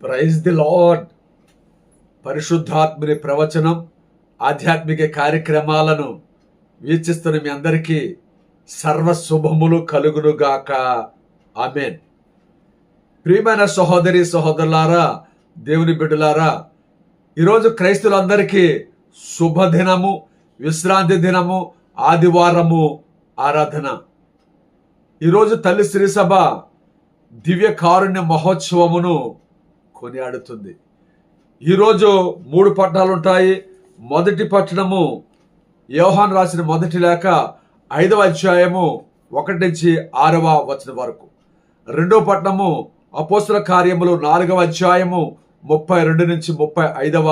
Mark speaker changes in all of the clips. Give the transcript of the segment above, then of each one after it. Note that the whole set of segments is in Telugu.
Speaker 1: Praise the lord. పరిశుద్ధాత్మని ప్రవచనం, ఆధ్యాత్మిక కార్యక్రమాలను వీక్షిస్తున్న మీ అందరికీ సర్వ శుభములు కలుగునుగాక. ఆమేన్. ప్రియమైన సహోదరి సహోదరులారా, దేవుని బిడ్డలారా, ఈరోజు క్రైస్తవులందరికీ శుభదినము, విశ్రాంతి దినము, ఆదివారము ఆరాధన. ఈరోజు తల్లి శ్రీసభ దివ్య కారుణ్య మహోత్సవమును కొనియాడుతుంది. ఈరోజు 3 పట్టణాలు ఉంటాయి. మొదటి పట్టణము యోహాను రాసిన మొదటి లేఖ 5వ అధ్యాయము 1 నుంచి 6వ వచనం వరకు. రెండో పట్టణము అపోస్తల కార్యములు 4వ అధ్యాయము 32 నుంచి 35వ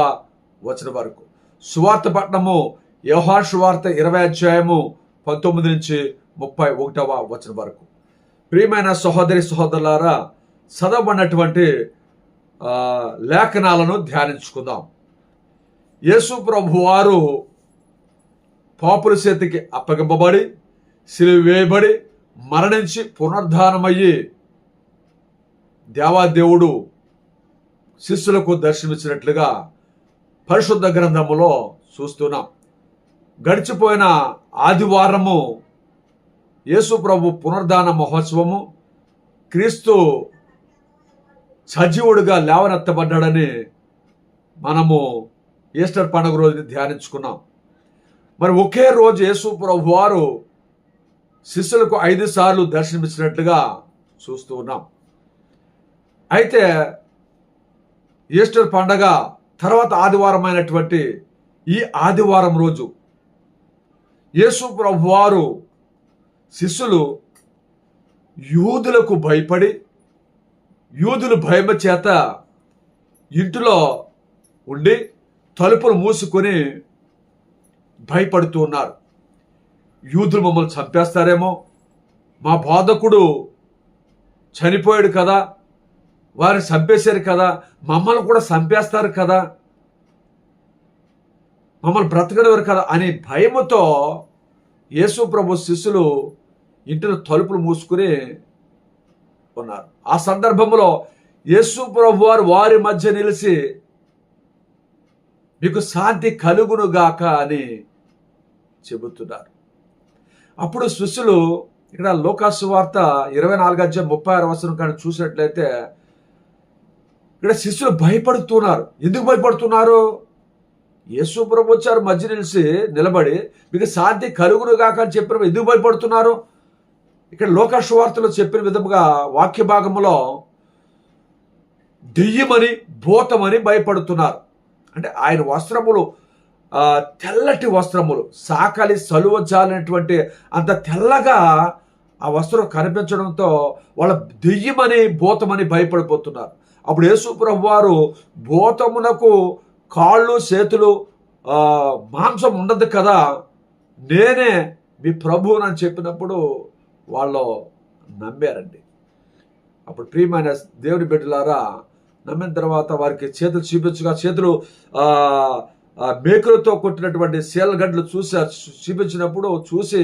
Speaker 1: వచనం వరకు. సువార్త పట్టణము యోహాను సువార్త 20వ అధ్యాయము 19 నుంచి 31వ వచనం వరకు. ప్రియమైన సహోదరి సహోదరులారా, చదవబడినటువంటి లేఖనాలను ధ్యానించుకుందాం. యేసు ప్రభు వారు పాపుల చేతికి అప్పగింపబడి, సిలువ వేయబడి, మరణించి పునరుద్ధానమయ్యి దేవాదేవుడు శిష్యులకు దర్శనమిచ్చినట్లుగా పరిశుద్ధ గ్రంథములో చూస్తున్నాం. గడిచిపోయిన ఆదివారము యేసు ప్రభు పునరుద్ధాన మహోత్సవము, క్రీస్తు సజీవుడిగా లేవనెత్తబడ్డాడని మనము ఈస్టర్ పండుగ రోజుని ధ్యానించుకున్నాం. మరి ఒకే రోజు యేసు ప్రభు వారు శిష్యులకు 5 సార్లు దర్శనమిచ్చినట్లుగా చూస్తూ ఉన్నాం. అయితే ఈస్టర్ పండగ తర్వాత ఆదివారమైనటువంటి ఈ ఆదివారం రోజు యేసు ప్రభు వారు శిష్యులు యూదులకు భయపడి, యూదుల భయమ చేత ఇంటిలో ఉండి తలుపులు మూసుకొని భయపడుతూ ఉన్నారు. యూదులు మమ్మల్ని చంపేస్తారేమో, మా బోధకుడు చనిపోయాడు కదా, వారిని చంపేశారు కదా, మమ్మల్ని కూడా చంపేస్తారు కదా, మమ్మల్ని బ్రతకనివారు కదా అని భయముతో యేసు ప్రభు శిష్యులు ఇంటిలో తలుపులు మూసుకుని ఉన్నారు. ఆ సందర్భంలో యేసు ప్రభు వారు వారి మధ్య నిలిచి మీకు శాంతి కలుగునుగాక అని చెబుతున్నారు. అప్పుడు శిష్యులు, ఇక్కడ లూకాసు వార్త 24వ అధ్యాయం 36వ వచనం కానీ చూసినట్లయితే ఇక్కడ శిష్యులు భయపడుతున్నారు. ఎందుకు భయపడుతున్నారు? యేసు ప్రభు వచ్చారు, మధ్య నిలబడి మీకు శాంతి కలుగునుగాక అని చెప్పిన ఎందుకు భయపడుతున్నారు? ఇక్కడ లూకాసు వార్తలో చెప్పిన విధముగా వాక్య భాగంలో దెయ్యమని, భూతమని భయపడుతున్నారు. అంటే ఆయన వస్త్రములు తెల్లటి వస్త్రములు, సాకలి సలువ జాలినటువంటి అంత తెల్లగా ఆ వస్త్రం కనిపించడంతో వాళ్ళ దెయ్యమని, భూతమని భయపడిపోతున్నారు. అప్పుడు యేసు ప్రభు వారు భూతమునకు కాళ్ళు చేతులు మాంసం ఉండదు కదా, నేనే మీ ప్రభువునని చెప్పినప్పుడు వాళ్ళు నమ్మారండి. అప్పుడు ప్రియమైన దేవుని బిడ్డలారా, నమ్మిన తర్వాత వారికి చేతులు చూపించగా చేతులు మేకులతో కొట్టినటువంటి శీలగడ్డలు చూపించినప్పుడు చూసి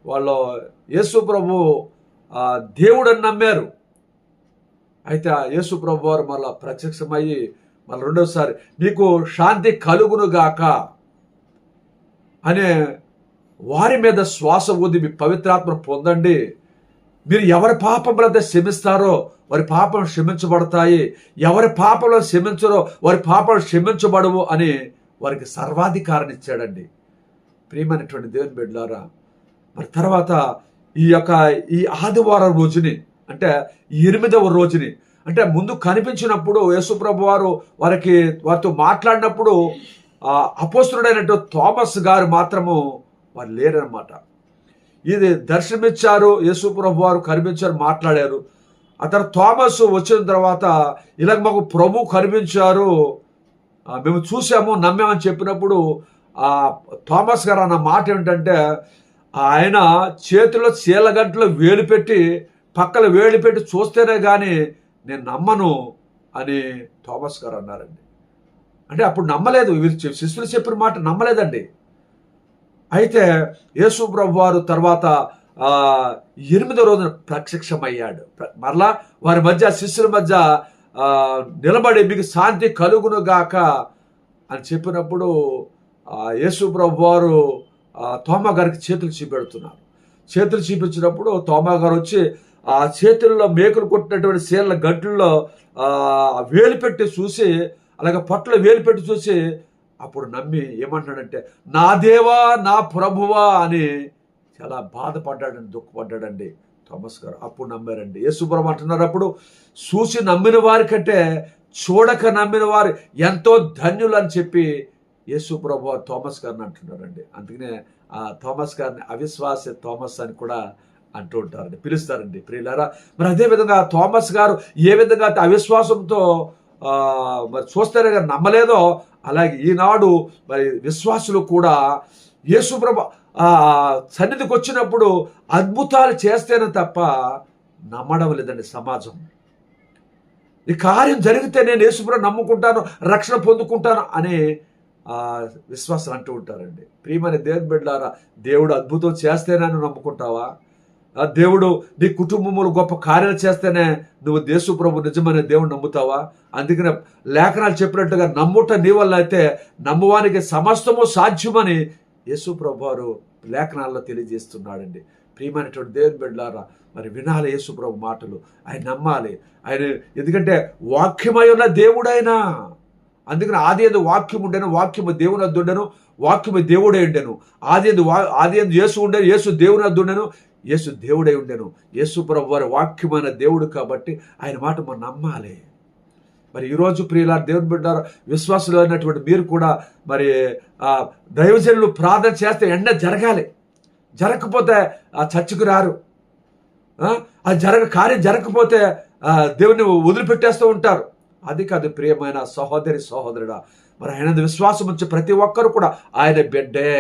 Speaker 1: వాళ్ళు యేసు ప్రభు దేవుడని నమ్మారు. అయితే ఆ యేసు ప్రభు వారు మళ్ళా ప్రత్యక్షమయ్యి మళ్ళీ రెండోసారి మీకు శాంతి కలుగునుగాక అనే వారి మీద శ్వాస ఊది మీ పవిత్రాత్మను పొందండి, మీరు ఎవరి పాపములైతే క్షమిస్తారో వారి పాపలు క్షమించబడతాయి, ఎవరి పాపలను క్షమించరో వారి పాపలు క్షమించబడవు అని వారికి సర్వాధికారాన్ని ఇచ్చాడండి. ప్రియమైనటువంటి దేవుని బిడ్డలారా, మరి తర్వాత ఈ ఆదివారం రోజుని, అంటే 8వ రోజుని, అంటే ముందు కనిపించినప్పుడు యేసుప్రభు వారు వారితో మాట్లాడినప్పుడు అపోస్తలుడైనటువంటి థోమస్ గారు మాత్రము వారు లేరనమాట. ఇది దర్శనమిచ్చారు, యేసుప్రభు వారు కనిపించారు, మాట్లాడారు. ఆ తర్వాత థోమస్ వచ్చిన తర్వాత ఇలాగ మాకు ప్రభు కనిపించారు, మేము చూసాము, నమ్మామని చెప్పినప్పుడు థోమస్ గారు అన్న మాట ఏమిటంటే, ఆయన చేతిలో చీలగంటలో వేలు పెట్టి పక్కన వేలు పెట్టి చూస్తేనే కానీ నేను నమ్మను అని థోమస్ గారు అన్నారండి. అంటే అప్పుడు నమ్మలేదు, వీరు శిష్యులు చెప్పిన మాట నమ్మలేదండి. అయితే యేసు ప్రభు వారు తర్వాత 8వ రోజున ప్రత్యక్షమయ్యాడు. మరలా వారి మధ్య, శిష్యుల మధ్య నిలబడి మీకు శాంతి కలుగును గాక అని చెప్పినప్పుడు యేసు ప్రభు వారు తోమా గారికి చేతులు చూపెడుతున్నారు. చేతులు చూపించినప్పుడు తోమా గారు వచ్చి ఆ చేతుల్లో మేకులు కొట్టినటువంటి సీళ్ళ గంటల్లో వేలు పెట్టి చూసి, అలాగే పొట్టలో వేలు పెట్టి చూసి అప్పుడు నమ్మి ఏమంటాడంటే, నా దేవా నా ప్రభువా అని చాలా బాధపడ్డాడండి, దుఃఖపడ్డాడండి థామస్ గారు. అప్పుడు నమ్మారండి. యేసుప్రభు అంటున్నారు, అప్పుడు చూసి నమ్మిన వారి కంటే చూడక నమ్మిన వారు ఎంతో ధన్యులు అని చెప్పి యేసుప్రభు థామస్ గారిని అంటున్నారండి. అందుకనే ఆ థామస్ గారిని అవిశ్వాస థామస్ అని కూడా అంటూ ఉంటారండి, పిలుస్తారండి ప్రియులారా. మరి అదేవిధంగా థామస్ గారు ఏ విధంగా అవిశ్వాసంతో మరి చూస్తేనే గారు నమ్మలేదో, అలాగే ఈనాడు మరి విశ్వాసులు కూడా యేసుప్రభు సన్నిధికి వచ్చినప్పుడు అద్భుతాలు చేస్తేనే తప్ప నమ్మడం లేదండి సమాజం. ఈ కార్యం జరిగితే నేను యేసుప్రభు నమ్ముకుంటాను, రక్షణ పొందుకుంటాను అనే విశ్వాసాలు అంటూ ఉంటారండి. ప్రియమైన దేవుని బిడ్డలారా, దేవుడు అద్భుతం చేస్తేనే నువ్వు నమ్ముకుంటావా? దేవుడు నీ కుటుంబంలో గొప్ప కార్యాలు చేస్తేనే నువ్వు యేసుప్రభు నిజమైన దేవుడు నమ్ముతావా? అందుకనే లేఖనాలు చెప్పినట్టుగా నమ్ముట నీ వల్ల అయితే నమ్మువానికి సమస్తము సాధ్యమని యేసుప్రభు వారు లేఖనాల్లో తెలియజేస్తున్నాడండి. ప్రియమైనటువంటి దేవుని బిడ్డలారా, మరి వినాలి యేసుప్రభు మాటలు, ఆయన నమ్మాలి. ఆయన ఎందుకంటే వాక్యమై ఉన్న దేవుడైనా. అందుకని ఆది యందు వాక్యం ఉండెను, వాక్యము దేవుని వద్ద ఉండెను, వాక్యము దేవుడే ఉండెను. ఆది యందు యేసు ఉండెను, యేసు దేవుని వద్ద ఉండెను, యేసు దేవుడై ఉండెను. యేసుప్రభు వారి వాక్యమైన దేవుడు కాబట్టి ఆయన మాట మనం నమ్మాలి. మరి ఈరోజు ప్రియుల దేవుని బిడ్డ విశ్వాసులు అయినటువంటి మీరు కూడా మరి దైవజనులు ప్రార్థన చేస్తే జరగాలి. జరగకపోతే చర్చకు రారు. కార్యం జరగకపోతే దేవుని వదిలిపెట్టేస్తూ ఉంటారు. అది కాదు ప్రియమైన సహోదరి సహోదరుడా. మరి ఆయన విశ్వాసం వచ్చి ప్రతి ఒక్కరు కూడా ఆయన బిడ్డే.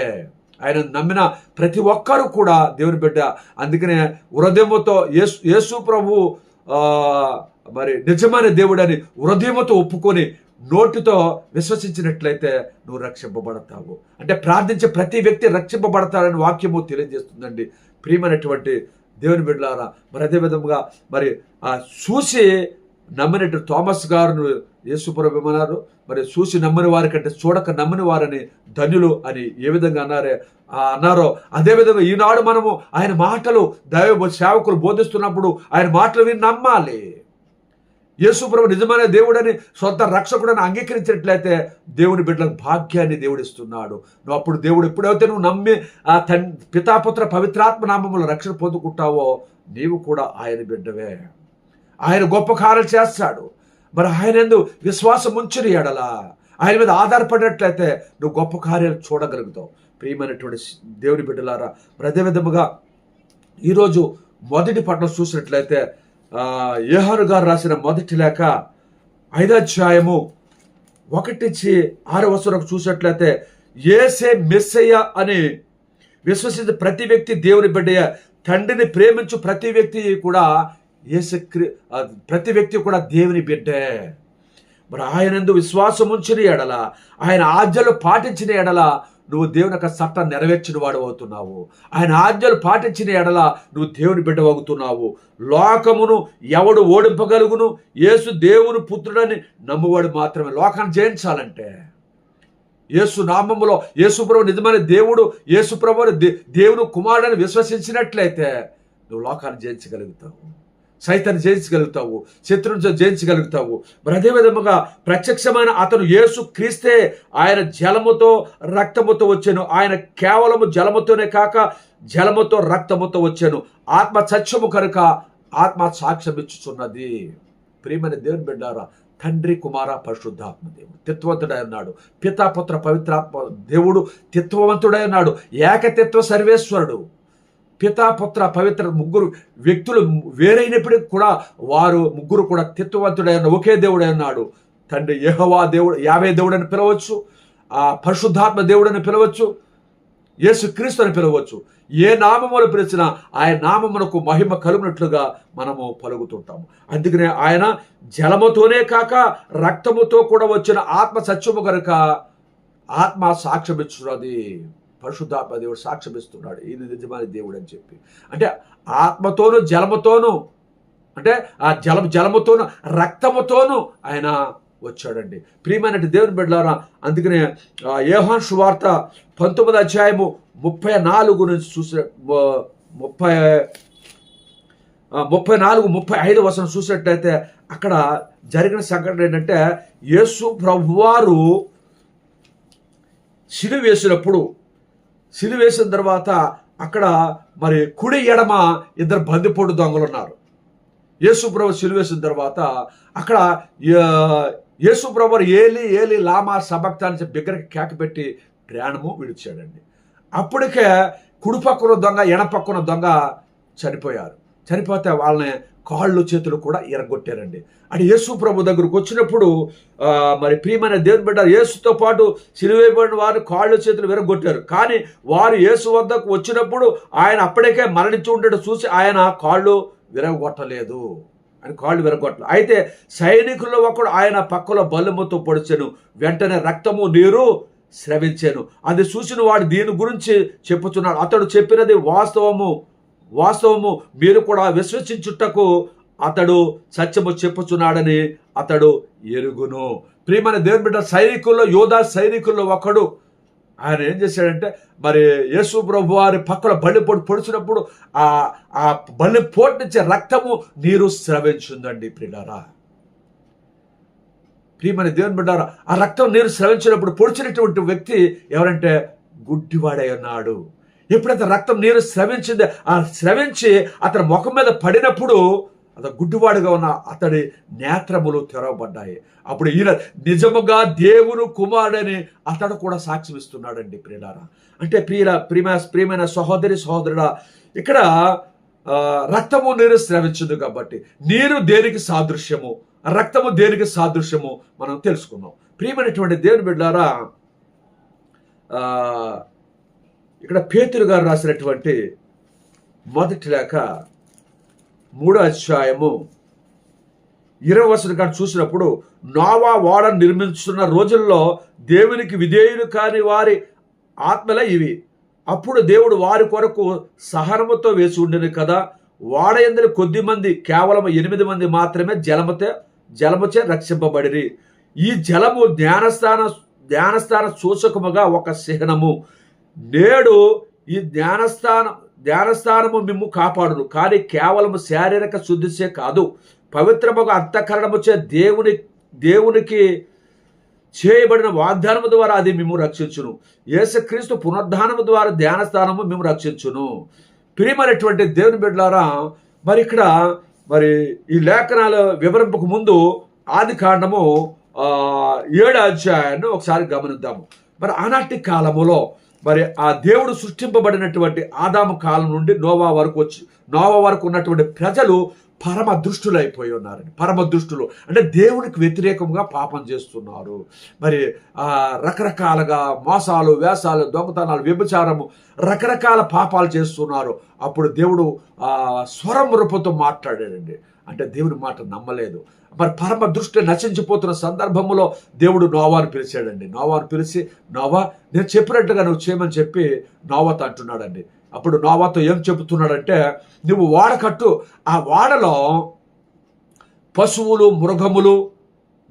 Speaker 1: ఆయన నమ్మిన ప్రతి ఒక్కరు కూడా దేవుని బిడ్డ. అందుకనే హృదయముతో యేసు ప్రభు మరి నిజమైన దేవుడని హృదయముతో ఒప్పుకొని నోటితో విశ్వసించినట్లయితే నువ్వు రక్షింపబడతావు. అంటే ప్రార్థించే ప్రతి వ్యక్తి రక్షింపబడతాడని వాక్యము తెలియజేస్తుందండి. ప్రియమైనటువంటి దేవుని బిడ్డలారా, మరి అదే విధముగా మరి చూసి నమ్మినట్టు థామస్ గారు యేసుప్రభు ఏమన్నారు, మరి చూసి నమ్మిన వారి కంటే చూడక నమ్మిన వారని ధన్యులు అని ఏ విధంగా అన్నారో అదేవిధంగా ఈనాడు మనము ఆయన మాటలు దైవ సేవకులు బోధిస్తున్నప్పుడు ఆయన మాటలు విని నమ్మాలి. యేసుప్రభు నిజమైన దేవుడని సొంత రక్షకుడని అంగీకరించినట్లయితే దేవుని బిడ్డలకు భాగ్యాన్ని దేవుడిస్తున్నాడు. నువ్వు అప్పుడు దేవుడు ఎప్పుడైతే నువ్వు నమ్మి పితాపుత్ర పవిత్రాత్మ నామములో రక్షణ పొందుకుంటావో నీవు కూడా ఆయన బిడ్డవే. ఆయన గొప్ప కార్యాలు చేస్తాడు. మరి ఆయన యందు విశ్వాసం ఉంచిన ఎడల, ఆయన మీద ఆధారపడినట్లయితే నువ్వు గొప్ప కార్యాలు చూడగలుగుతావు. ప్రియమైనటువంటి దేవుని బిడ్డలారా, మరి అదే విధముగా ఈరోజు మొదటి పట్టణం చూసినట్లయితే యోహాను గారు రాసిన మొదటి లేఖ 5వ అధ్యాయము 1-6 చూసినట్లయితే యేసే మెస్సయ్య అని విశ్వసించే ప్రతి వ్యక్తి దేవుని బిడ్డయ్య. తండ్రిని ప్రేమించు ప్రతి వ్యక్తి కూడా ప్రతి వ్యక్తి కూడా దేవుని బిడ్డే. మరి ఆయనందు విశ్వాసం ఉంచిన ఎడల, ఆయన ఆజ్ఞలు పాటించిన ఎడల నువ్వు దేవుని యొక్క చట్టం నెరవేర్చిన వాడు అవుతున్నావు. ఆయన ఆజ్ఞలు పాటించిన ఎడల నువ్వు దేవుని బిడ్డ అవుతున్నావు. లోకమును ఎవడు ఓడింపగలుగును? యేసు దేవుని పుత్రుడని నమ్మువాడు మాత్రమే. లోకాన్ని జయించాలంటే యేసు నామములో యేసుప్రభు నిజమైన దేవుడు, యేసుప్రభు దేవుని కుమారుడని విశ్వసించినట్లయితే నువ్వు లోకాన్ని జయించగలుగుతావు, సైతాన్ని జయించగలుగుతావు, శత్రువుని జయించగలుగుతావు. మరి అదే విధముగా ప్రత్యక్షమైన అతను యేసు క్రీస్తే. ఆయన జలముతో రక్తముతో వచ్చాను. ఆయన కేవలము జలముతోనే కాక జలముతో రక్తముతో వచ్చాను. ఆత్మ సత్యము కనుక ఆత్మ సాక్ష్యం ఇచ్చుచున్నది. ప్రియమైన దేవుని బిడ్డారా, తండ్రి కుమార పరిశుద్ధాత్మ దేవుడు తిత్వవంతుడై ఉన్నాడు. పితాపుత్ర పవిత్రాత్మ దేవుడు తిత్వవంతుడై ఉన్నాడు. ఏకతిత్వ సర్వేశ్వరుడు. పితాపుత్ర పవిత్ర ముగ్గురు వ్యక్తులు వేరైనప్పటికీ కూడా వారు ముగ్గురు కూడా తిత్వవంతుడై ఉన్న ఒకే దేవుడై ఉన్నాడు. తండ్రి యెహోవా దేవుడు, యావే దేవుడు అని పిలవచ్చు, పరిశుద్ధాత్మ దేవుడు అని పిలవచ్చు, యేసు క్రీస్తు అని పిలవచ్చు. ఏ నామములు పిలిచినా ఆయన నామమునకు మహిమ కలుగునట్లుగా మనము పలుకుతుంటాము. అందుకనే ఆయన జలముతోనే కాక రక్తముతో కూడా వచ్చిన ఆత్మ సత్యము కనుక ఆత్మ సాక్ష్యం ఇస్తున్నది. పరిశుద్ధాత్మ దేవుడు సాక్ష్యం ఇస్తున్నాడు ఈయన నిజమైన దేవుడు అని చెప్పి. అంటే ఆత్మతోనూ జలముతోనూ అంటే ఆ జలముతోను రక్తముతోను ఆయన వచ్చాడండి. ప్రియమైన దేవుని బిడ్డలారా, అందుకనే యోహాను సువార్త 19వ అధ్యాయము 34 నుంచి చూసిన 35 వచనం చూసినట్లయితే అక్కడ జరిగిన సంఘటన ఏంటంటే, యేసు ప్రభువారు సిలువ వేసిన తర్వాత అక్కడ మరి కుడి ఎడమ ఇద్దరు బందిపోటు దొంగలు ఉన్నారు. యేసు ప్రభు సిలువ వేసిన తర్వాత అక్కడ యేసు ప్రభు ఏలి ఏలి లామా సబక్తా అని బిగ్గరకి కేక పెట్టి ప్రాణము విడిచాడండి. అప్పటికే కుడి పక్కన దొంగ ఎడపక్కన దొంగ చనిపోతే వాళ్ళని కాళ్ళు చేతులు కూడా ఎరగొట్టారండి. అంటే యేసు ప్రభు దగ్గరకు వచ్చినప్పుడు మరి ప్రియమైన దేవుని బిడ్డ, యేసుతో పాటు సిలువేయబడిన వారు కాళ్ళు చేతులు విరగొట్టారు. కానీ వారు యేసు వద్దకు వచ్చినప్పుడు ఆయన అప్పటికే మరణించి ఉండడం చూసి ఆయన కాళ్ళు విరగొట్టలేదు. అయితే సైనికుల్లో ఒకడు ఆయన పక్కలో బల్లెముతో పొడిచెను, వెంటనే రక్తము నీరు స్రవించాను. అది చూసిన వాడు దీని గురించి చెప్పుచున్నాడు, అతడు చెప్పినది వాస్తవము మీరు కూడా విశ్వసించుటకు అతడు సత్యము చెప్పుచున్నాడని అతడు ఎరుగును. ప్రియమైన దేవుని బిడ్డ, యోధా సైనికుల్లో ఒకడు ఆయన ఏం చేశాడంటే, మరి యేసు ప్రభు వారి పక్కన బల్లిపోటు పొడిచినప్పుడు ఆ బల్లిపోటు నుంచి రక్తము నీరు స్రవించిందండి. ప్రియమైన దేవుని బిడ్డారా, ఆ రక్తం నీరు స్రవించినప్పుడు పొడిచినటువంటి వ్యక్తి ఎవరంటే గుడ్డివాడై ఉన్నాడు. ఎప్పుడైతే రక్తం నీరు స్రవించి అతని ముఖం మీద పడినప్పుడు అతను గుడ్డివాడుగా ఉన్న అతడి నేత్రములు తెరవబడ్డాయి. అప్పుడు ఈయన నిజముగా దేవుని కుమారుడని అతడు కూడా సాక్ష్యం ఇస్తున్నాడండి. ప్రియులారా, అంటే ప్రియమైన సహోదరుడా, ఇక్కడ రక్తము నీరు స్రవించదు కాబట్టి నీరు దేనికి సాదృశ్యము, రక్తము దేనికి సాదృశ్యము మనం తెలుసుకున్నాం. ప్రియమైనటువంటి దేవుని బిడ్డలారా, ఇక్కడ పేతురు గారు రాసినటువంటి మొదటి లేఖ 3వ అధ్యాయము 20వ వచనం చూసినప్పుడు, నోవా ఓడను నిర్మించుతున్న రోజుల్లో దేవునికి విధేయులు కాని వారి ఆత్మలే ఇవి. అప్పుడు దేవుడు వారి కొరకు సహనముతో వేసి ఉండేది కదా. ఓడ యందు కొద్ది మంది, కేవలం 8 మంది మాత్రమే జలముచే రక్షింపబడిరి. ఈ జలము జ్ఞానస్థాన సూచకముగా ఒక చిహ్నము. నేడు ఈ జ్ఞానస్థానము మిమ్ము కాపాడును, కానీ కేవలం శారీరక శుద్ధిసే కాదు, పవిత్రముగా అంతఃకరణముచే దేవునికి చేయబడిన వాగ్దానము ద్వారా అది మిమ్ము రక్షించును. యేసుక్రీస్తు పునరుద్ధానము ద్వారా జ్ఞానస్థానము మిమ్ము రక్షించును. ప్రియమైనటువంటి దేవుని బిడ్డలారా, మరి ఇక్కడ మరి ఈ లేఖనాల వివరింపకు ముందు ఆది కాండము 7వ అధ్యాయాన్ని ఒకసారి గమనిద్దాము. మరి ఆనాటి కాలములో మరి ఆ దేవుడు సృష్టింపబడినటువంటి ఆదాము కాలం నుండి నోవా వరకు ఉన్నటువంటి ప్రజలు పరమ దుష్టులు అయిపోయి ఉన్నారని. పరమ దుష్టులు అంటే దేవునికి వ్యతిరేకంగా పాపం చేస్తున్నారు. మరి రకరకాలుగా మోసాలు, వేషాలు, దొంగతనాలు, వ్యభిచారము, రకరకాల పాపాలు చేస్తున్నారు. అప్పుడు దేవుడు స్వరం రూపంతో మాట్లాడాడండి. అంటే దేవుని మాట నమ్మలేదు. మరి పరమ దృష్టి నశించిపోతున్న సందర్భంలో దేవుడు నోవాను పిలిచాడండి. నోవాను పిలిచి, నోవా నేను చెప్పినట్టుగా నువ్వు చేయమని చెప్పి నోవాతో అంటున్నాడండి. అప్పుడు నోవాతో ఏం చెబుతున్నాడంటే, నువ్వు ఓడ కట్టు, ఆ ఓడలో పశువులు, మృగములు,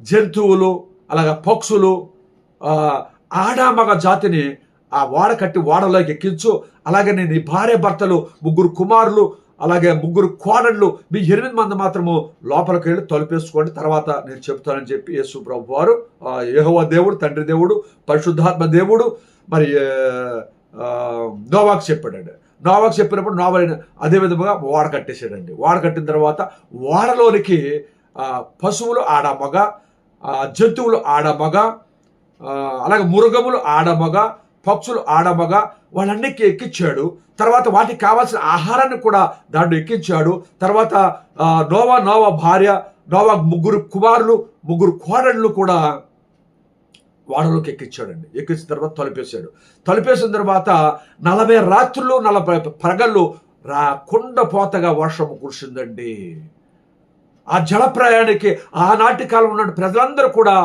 Speaker 1: జంతువులు, అలాగే పక్షులు, ఆడామగ జాతిని ఆ ఓడ కట్టి ఓడలోకి ఎక్కించు. అలాగే నీ భార్య భర్తలు, 3 కుమారులు, అలాగే 3 కోడళ్ళు, మీ 8 మంది మాత్రము లోపలికి వెళ్ళి తలుపేసుకోండి, తర్వాత నేను చెప్తానని చెప్పి యేసు ప్రభు వారు, యెహోవా దేవుడు, తండ్రి దేవుడు, పరిశుద్ధాత్మ దేవుడు మరి నోవాకు చెప్పాడండి. నోవాకు చెప్పినప్పుడు నోవా అదే విధముగా ఓడ కట్టేశాడండి. ఓడ కట్టిన తర్వాత ఓడలోనికి పశువులు ఆడమగ, జంతువులు ఆడమగ, అలాగే మృగములు ఆడమగ, పక్షులు ఆడమగ వాళ్ళన్నిటికీ ఎక్కించాడు. తర్వాత వాటికి కావాల్సిన ఆహారాన్ని కూడా దాంట్లో ఎక్కించాడు. తర్వాత నోవా భార్య, నోవా 3 కుమారులు, 3 కోడళ్ళు కూడా వాడలోకి ఎక్కించాడండి. ఎక్కించిన తర్వాత తలుపేసిన తర్వాత 40 రాత్రులు 40 పగళ్ళు కుండపోతగా వర్షము కురిసిందండి. ఆ జల ప్రయాణికి ఆనాటి కాలం ఉన్న ప్రజలందరూ కూడా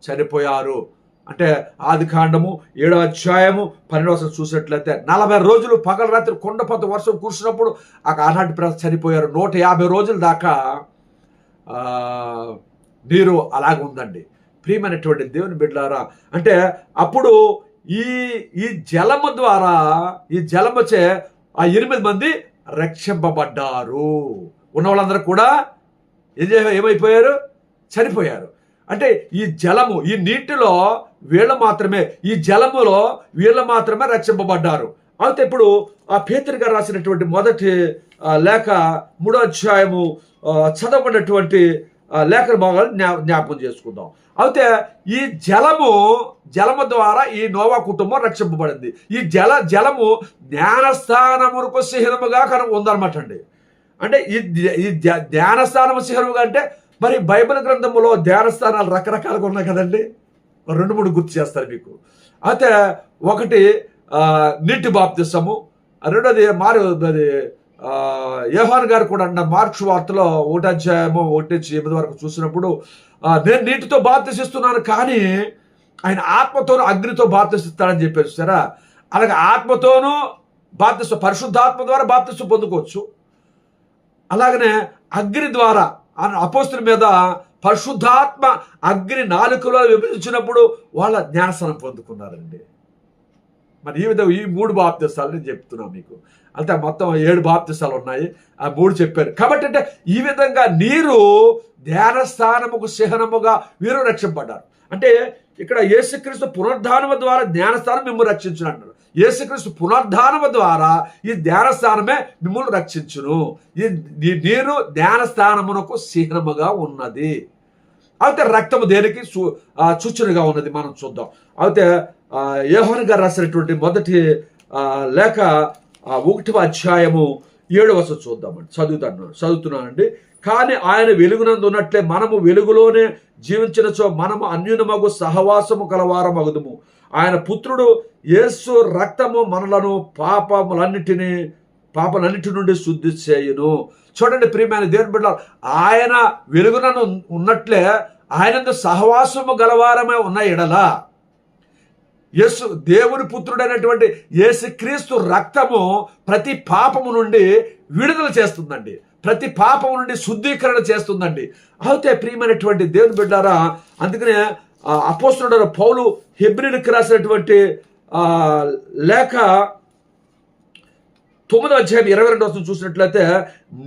Speaker 1: చనిపోయారు. అంటే ఆది కాండము 7వ అధ్యాయము 12వ వచనం చూసినట్లయితే 40 రోజులు పగలు రాత్రి కొండపోత వర్షం కురిసినప్పుడు ఆనాటి ప్రజలు చనిపోయారు. 150 రోజుల దాకా నీరు అలాగే ఉందండి. ప్రియమైనటువంటి దేవుని బిడ్డలారా, అంటే అప్పుడు ఈ జలము ద్వారా, ఈ జలముచే ఆ 8 మంది రక్షింపబడ్డారు. ఉన్న వాళ్ళందరూ కూడా ఏమైపోయారు? చనిపోయారు. అంటే ఈ జలము, ఈ నీటిలో వీళ్ళు మాత్రమే, ఈ జలములో వీళ్ళు మాత్రమే రక్షింపబడ్డారు. అయితే ఇప్పుడు ఆ పేతురు గారు రాసినటువంటి మొదటి లేఖ 3వ అధ్యాయము చదవబడినటువంటి లేఖన భాగాలు జ్ఞాపకం చేసుకుందాం. అయితే ఈ జలము ద్వారా ఈ నోవా కుటుంబం రక్షింపబడింది. ఈ జలము జ్ఞానస్థానమునకు చిహ్నముగా ఉందన్నమాట అండి. అంటే ఈ ధ్యానస్థానము చిహ్నముగా అంటే మరి బైబిల్ గ్రంథములో ధ్యానస్థానాలు రకరకాలుగా ఉన్నాయి కదండి. 2-3 గుర్తు చేస్తారు మీకు. అయితే ఒకటి నీటి బాప్తిసము, రెండోది యోహాను గారు కూడా అన్న మార్క్స్ వార్తలో 1వ అధ్యాయము 1-8 వరకు చూసినప్పుడు నేను నీటితో బాప్తిసిస్తున్నాను కానీ ఆయన ఆత్మతోనూ అగ్నితో బాప్తిస్తాడని చెప్పారు. సరే, అలాగే ఆత్మతోనూ పరిశుద్ధాత్మ ద్వారా బాప్తిస్తూ పొందుకోవచ్చు. అలాగనే అగ్ని ద్వారా అపోస్తుల మీద పరిశుద్ధాత్మ అగ్ని నాలుకలో విభజించినప్పుడు వాళ్ళ జ్ఞానస్నానం పొందుకున్నారండి. మరి ఈ విధంగా ఈ 3 బాప్తిస్తాలు నేను చెప్తున్నాను మీకు. అంటే మొత్తం 7 బాప్తిస్తాలు ఉన్నాయి, ఆ 3 చెప్పారు. కాబట్టి అంటే ఈ విధంగా నీరు ధ్యానస్థానముకు చిహ్నముగా వీరు రక్షింపడ్డారు. అంటే ఇక్కడ యేసుక్రీస్తు పునరుద్ధానము ద్వారా జ్ఞానస్థానం మిమ్మల్ని రక్షించును అంటారు. యేసుక్రీస్తు పునరుద్ధానము ద్వారా ఈ ధ్యానస్థానమే మిమ్మల్ని రక్షించును. ఈ నీరు ధ్యానస్థానమునకు చిహ్నముగా ఉన్నది. అయితే రక్తము దేనికి సూచనగా ఉన్నది మనం చూద్దాం. అయితే యోహాను గారు రాసినటువంటి మొదటి లేఖ 1వ అధ్యాయము 7వ వచనం చూద్దామండి. చదువుతున్నానండి. కానీ ఆయన వెలుగునందు ఉన్నట్లే మనము వెలుగులోనే జీవించినచో మనము అన్యునమగు సహవాసము కలవారమగుదుము. ఆయన పుత్రుడు యేసు రక్తము మనలను పాపలన్నిటి నుండి శుద్ధి చేయును. చూడండి ప్రియమైన దేవుని బిడ్డలారా, ఆయన వెలుగునను ఉన్నట్లే ఆయనందు సహవాసము గలవారమే ఉన్న ఎడల యేసు దేవుని పుత్రుడైనటువంటి యేసుక్రీస్తు రక్తము ప్రతి పాపము నుండి విడుదల చేస్తుందండి, ప్రతి పాపము నుండి శుద్ధీకరణ చేస్తుందండి. అయితే ప్రియమైనటువంటి దేవుని బిడ్డారా, అందుకనే అపోస్తలుడైన పౌలు హెబ్రీయులకు రాసినటువంటి లేఖ 9వ అధ్యాయం 22వ వచనం చూసినట్లయితే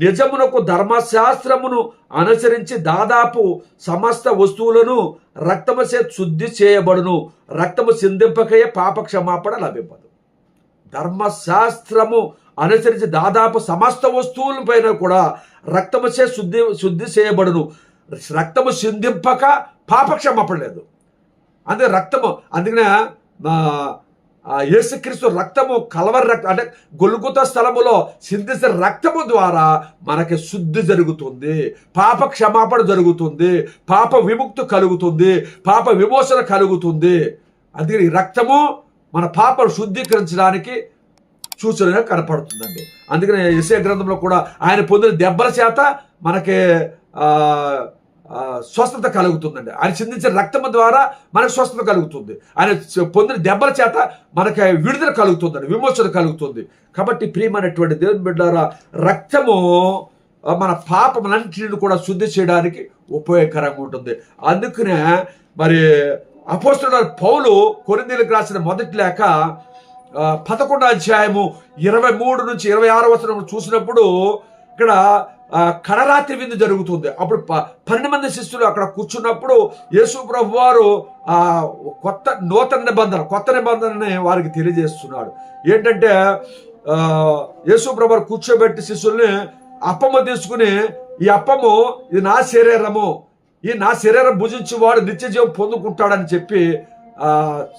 Speaker 1: నిజమునకు ధర్మశాస్త్రమును అనుసరించి దాదాపు సమస్త వస్తువులను రక్తము చే శుద్ధి చేయబడును, రక్తము సిందింపకయే పాప క్షమాపణ లభింపదు. ధర్మశాస్త్రము అనుసరించి దాదాపు సమస్త వస్తువుల పైన కూడా రక్తము చే శుద్ధి చేయబడును, రక్తము సిందింపక పాప క్షమాపణ లేదు. అందుకే రక్తము, అందుకనే యేసుక్రీస్తు రక్తము కలవరి రక్తం అంటే గొల్గొతా స్థలములో సిందించిన రక్తము ద్వారా మనకి శుద్ధి జరుగుతుంది, పాప క్షమాపణ జరుగుతుంది, పాప విముక్తి కలుగుతుంది, పాప విమోచన కలుగుతుంది. అందుకని ఈ రక్తము మన పాపను శుద్ధీకరించడానికి సూచనగా కనపడుతుందండి. అందుకని యెషయా గ్రంథంలో కూడా ఆయన పొందిన దెబ్బల చేత మనకి స్వస్థత కలుగుతుందండి. ఆయన చిందించిన రక్తము ద్వారా మనకు స్వస్థత కలుగుతుంది, ఆయన పొందిన దెబ్బల చేత మనకి విడుదల కలుగుతుందండి, విమోచన కలుగుతుంది. కాబట్టి ప్రియమైనటువంటి దేవుని బిడ్డలారా, రక్తము మన పాపములన్నింటిని కూడా శుద్ధి చేయడానికి ఉపయోగకరంగా ఉంటుంది. అందుకనే మరి అపోస్తలుడైన పౌలు కొరింథీయులకు రాసిన మొదటి లేఖ 11వ అధ్యాయము 23 నుంచి 26వ వచనం చూసినప్పుడు ఇక్కడ కడరాత్రి విందు జరుగుతుంది. అప్పుడు 12 మంది శిష్యులు అక్కడ కూర్చున్నప్పుడు యేసు ప్రభు వారు కొత్త నిబంధనని వారికి తెలియజేస్తున్నాడు. ఏంటంటే యేసు ప్రభు వారు కూర్చోబెట్టి శిష్యుల్ని అప్పము తీసుకుని, ఈ అప్పము ఇది నా శరీరము, ఈ నా శరీరం భుజించి వాడు నిత్య జీవం పొందుకుంటాడని చెప్పి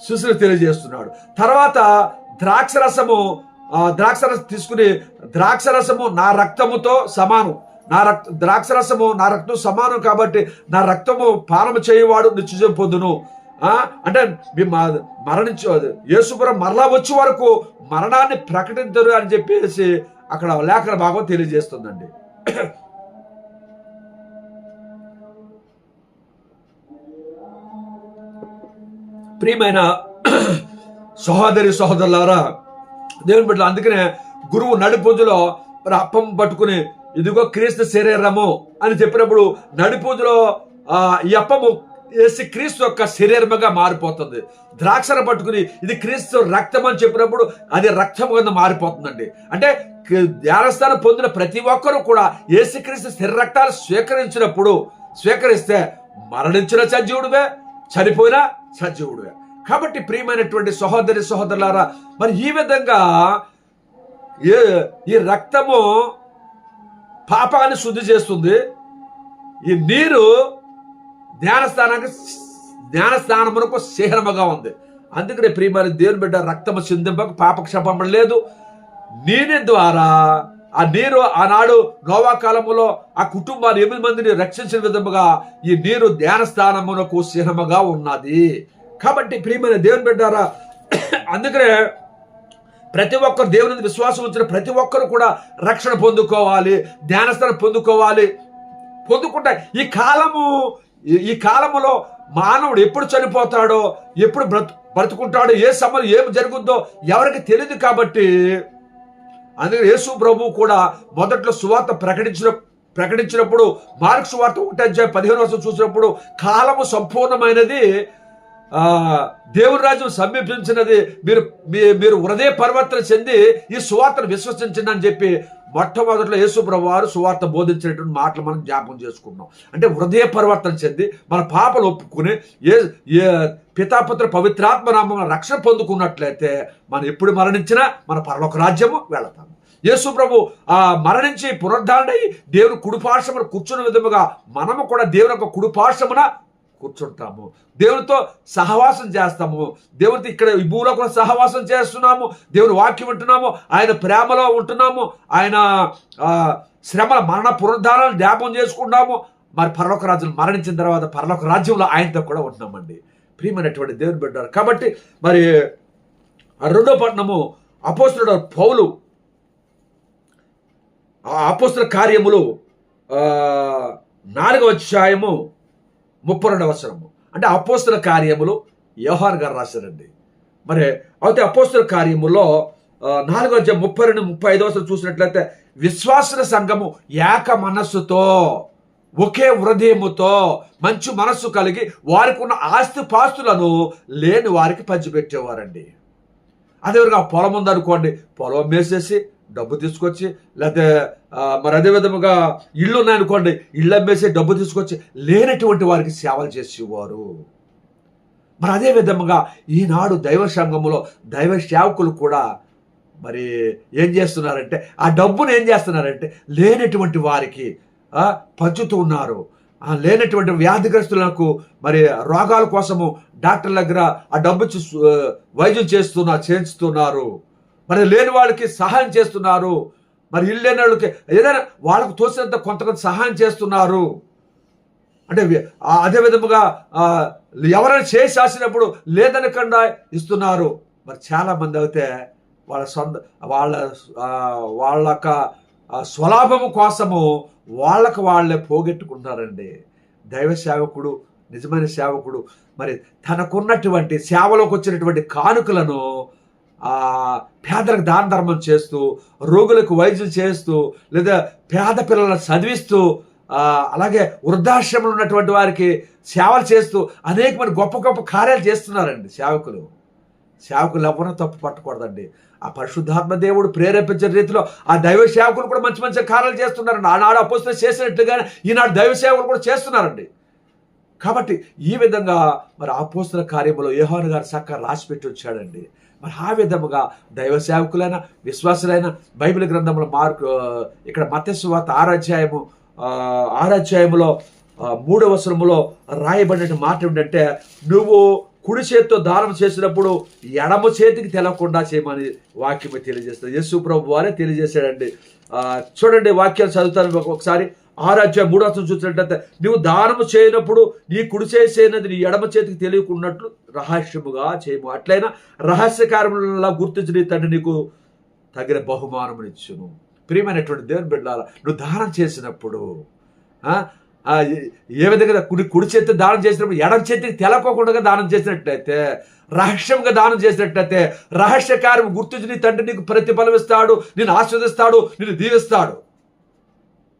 Speaker 1: శిష్యులు తెలియజేస్తున్నాడు. తర్వాత ద్రాక్షరసం తీసుకుని, ద్రాక్షరసము నా రక్తముతో సమానం, ద్రాక్షరసము నా రక్తం సమానం కాబట్టి నా రక్తము పానము చేయవాడు నిత్యజీవం పొందును. అంటే యేసుపురం మరలా వచ్చే వరకు మరణాన్ని ప్రకటించరు అని చెప్పేసి అక్కడ లేఖన భాగం తెలియజేస్తుందండి. ప్రియమైన సహోదరి సహోదరులారా, దేవుని బిడ్డలు, అందుకనే గురువు నడిపూజలో మరి అప్పం పట్టుకుని ఇదిగో క్రీస్తు శరీరము అని చెప్పినప్పుడు నడిపూజలో ఈ అప్పము యేసు క్రీస్తు యొక్క శరీరముగా మారిపోతుంది. ద్రాక్షను పట్టుకుని ఇది క్రీస్తు రక్తం అని చెప్పినప్పుడు అది రక్తం కింద మారిపోతుందండి. అంటే ధ్యానస్థానం పొందిన ప్రతి ఒక్కరూ కూడా యేసుక్రీస్తు శరీర రక్తాలు స్వీకరిస్తే మరణించిన సజీవుడివే, చనిపోయిన సజీవుడివే. కాబట్టి ప్రియమైనటువంటి సహోదరి సహోదరులారా, మరి ఈ విధంగా ఈ రక్తము పాపాన్ని శుద్ధి చేస్తుంది. ఈ నీరు జ్ఞానస్థానమునకు చిహ్నముగా ఉంది. అందుకనే ప్రియమైన దేవుని బిడ్డ, రక్తము చిందింపక పాపక్షేపం లేదు. నీటి ద్వారా ఆ నీరు ఆనాడు నోవా కాలములో ఆ కుటుంబాలు 8 మందిని రక్షించిన విధముగా ఈ నీరు ధ్యానస్థానమునకు చిహ్నముగా ఉన్నది. కాబట్టి ప్రియమైన దేవుని బిడ్డారా, అందుకనే ప్రతి ఒక్కరు దేవుని విశ్వాసం వచ్చిన ప్రతి ఒక్కరు కూడా రక్షణ పొందుకోవాలి, ధ్యానస్థానం పొందుకుంటా. ఈ కాలములో మానవుడు ఎప్పుడు చనిపోతాడో, ఎప్పుడు బ్రతుకుంటాడో, ఏ సమయం ఏమి జరుగుద్దో ఎవరికి తెలియదు. కాబట్టి అందుకే యేసు ప్రభు కూడా మొదట్లో సువార్త ప్రకటించినప్పుడు మార్కు సువార్త 1:15 చూసినప్పుడు కాలము సంపూర్ణమైనది, దేవుని రాజ్యం సమీపించినది, మీరు హృదయ పరివర్తన చెంది ఈ సువార్తను విశ్వసించండి అని చెప్పి మొట్టమొదట్లో యేసు ప్రభు వారు సువార్త బోధించినటువంటి మాటలు మనం జ్ఞాపకం చేసుకున్నాం. అంటే హృదయ పరివర్తన చెంది మన పాపలు ఒప్పుకుని పితాపుత్ర పవిత్రాత్మ నామమున రక్షణ పొందుకున్నట్లయితే మనం ఎప్పుడు మరణించినా మన పరలోక రాజ్యము వెళతాము. యేసు ప్రభు మరణించి పునరుద్ధరణై దేవుని కుడిపార్శ్వమున కూర్చున్న విధముగా మనము కూడా దేవుని యొక్క కుడిపార్శ్వమున కూర్చుంటాము, దేవునితో సహవాసం చేస్తాము. దేవునితో ఇక్కడ ఈ భూలోకంలో సహవాసం చేస్తున్నాము, దేవుని వాక్యం వింటున్నాము, ఆయన ప్రేమలో ఉంటున్నాము, ఆయన శ్రమల మరణ పునరుద్ధారాలను జ్ఞాపకం చేసుకుంటాము. మరి పరలోక రాజ్యం మరణించిన తర్వాత పరలోక రాజ్యంలో ఆయనతో కూడా ఉంటున్నామండి. ప్రియమైనటువంటి దేవుని బిడ్డలు, కాబట్టి మరి 2వ పట్టణము అపోస్తలుడు పౌలు అపోస్తల కార్యములు 4వ అధ్యాయము 32వ వచనము. అంటే అపోస్తల కార్యములు యోహాను గారు రాశారండి. మరి అయితే అపోస్తల కార్యములో 4వ అధ్యాయం 32-35వ వచనం చూసినట్లయితే విశ్వాసుల సంఘము ఏక మనస్సుతో ఒకే హృదయముతో మంచి మనస్సు కలిగి వారికి ఉన్న ఆస్తిపాస్తులను లేని వారికి పంచిపెట్టేవారండి. అదేవిధంగా పొలం ఉందనుకోండి, పొలం వేసేసి డబ్బు తీసుకొచ్చి, లేకపోతే మరి అదే విధముగా ఇళ్ళు ఉన్నాయనుకోండి, ఇళ్ళు అమ్మేసి డబ్బు తీసుకొచ్చి లేనటువంటి వారికి సేవలు చేసేవారు. మరి అదే విధముగా ఈనాడు దైవ సంఘములో దైవ సేవకులు కూడా మరి ఏం చేస్తున్నారంటే ఆ డబ్బును ఏం చేస్తున్నారంటే లేనటువంటి వారికి పంచుతూ ఉన్నారు. లేనటువంటి వ్యాధిగ్రస్తులకు మరి రోగాల కోసము డాక్టర్ల దగ్గర ఆ డబ్బు వైద్యం చేస్తున్నారు. మరి లేని వాళ్ళకి సహాయం చేస్తున్నారు. మరి ఇల్లు లేని వాళ్ళకి ఏదైనా వాళ్ళకు తోచినంత కొంత సహాయం చేస్తున్నారు. అంటే అదే విధముగా ఎవరైనా చేసినప్పుడు లేదనకుండా ఇస్తున్నారు. మరి చాలామంది అయితే వాళ్ళ స్వలాభము కోసము వాళ్ళే పోగొట్టుకుంటారండి. దైవ సేవకుడు, నిజమైన సేవకుడు మరి తనకున్నటువంటి సేవలోకి వచ్చినటువంటి కానుకలను పేదలకు దాన ధర్మం చేస్తూ, రోగులకు వైద్యం చేస్తూ, లేదా పేద పిల్లలను చదివిస్తూ, అలాగే వృద్ధాశ్రమంలో ఉన్నటువంటి వారికి సేవలు చేస్తూ అనేకమైన గొప్ప గొప్ప కార్యాలు చేస్తున్నారండి సేవకులు ఎవరో తప్పు పట్టకూడదండి. ఆ పరిశుద్ధాత్మ దేవుడు ప్రేరేపించిన రీతిలో ఆ దైవ సేవకులు కూడా మంచి మంచి కార్యాలు చేస్తున్నారండి. ఆనాడు అపోస్తలులు చేసినట్టుగానే ఈనాడు దైవ సేవకులు కూడా చేస్తున్నారండి. కాబట్టి ఈ విధంగా మరి అపోస్తల కార్యములో యోహాను గారు చక్కగా రాసిపెట్టి వచ్చాడండి. మరి ఆ విధముగా దైవ సేవకులైన విశ్వాసులైన బైబిల్ గ్రంథంలో ఇక్కడ మత్తయి సువార్త 6వ అధ్యాయములో 3వ వచనములో రాయబడిన మాట ఏంటంటే, నువ్వు కుడి చేతితో దానం చేసినప్పుడు ఎడమ చేతికి తెలవకుండా చేయమని వాక్యం తెలియజేస్తుంది. యేసు ప్రభు వారే తెలియజేశాడండి. చూడండి, వాక్యాలు చదువుతాను ఒకసారి. 6వ అధ్యాయం 3వ వచనం చూసినట్లయితే, నువ్వు దానము చేయనప్పుడు నీ కుడి చేసేది నీ ఎడమ చేతికి తెలియకున్నట్లు రహస్యముగా చేయము, అట్లయినా రహస్య కార్యముల గుర్తించి నీ తండ్రి నీకు తగిన బహుమానమునిచ్చును. ప్రియమైనటువంటి దేవుని బిడ్డలారా, నువ్వు దానం చేసినప్పుడు ఏ విధంగా కుడి చేతి దానం చేసినప్పుడు ఎడం చేతికి తెలకోకుండా దానం చేసినట్లయితే, రహస్యంగా దానం చేసినట్లయితే, రహస్య కార్యం గుర్తించి నీ తండ్రి నీకు ప్రతిఫలం ఇస్తాడు, నిన్ను ఆస్వాదిస్తాడు, నిన్ను దీవిస్తాడు.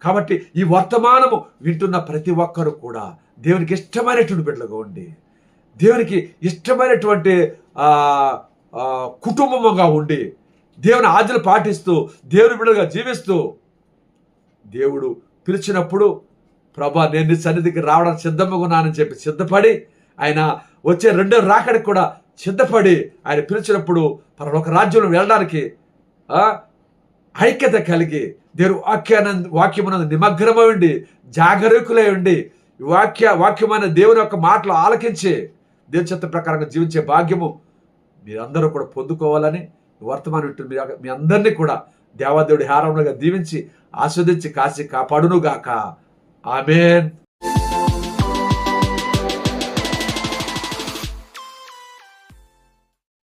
Speaker 1: కాబట్టి ఈ వర్తమానము వింటున్న ప్రతి ఒక్కరు కూడా దేవునికి ఇష్టమైనటువంటి బిడ్డలుగా ఉండి, దేవునికి ఇష్టమైనటువంటి కుటుంబముగా ఉండి, దేవుని ఆజ్ఞలు పాటిస్తూ, దేవుని బిడ్డలుగా జీవిస్తూ, దేవుడు పిలిచినప్పుడు ప్రభా నేను నీ సన్నిధికి రావడానికి సిద్ధంగా ఉన్నానని చెప్పి సిద్ధపడి, ఆయన వచ్చే రెండో రాకడికి కూడా సిద్ధపడి, ఆయన పిలిచినప్పుడు పరలోక రాజ్యంలో వెళ్ళడానికి ఐక్యత కలిగి, దేవుడు వాక్యమునందు నిమగ్నమై ఉండి, జాగరూకులై ఉండి, వాక్యమైన దేవుని యొక్క మాటలు ఆలకించి దేవుని చిత్త ప్రకారంగా జీవించే భాగ్యము మీరందరూ కూడా పొందుకోవాలని వర్తమానం వింటున్న మీ అందరినీ కూడా దేవాదేవుడి హారములుగా దీవించి ఆస్వాదించి కాసి కాపాడునుగాక. ఆమేన్.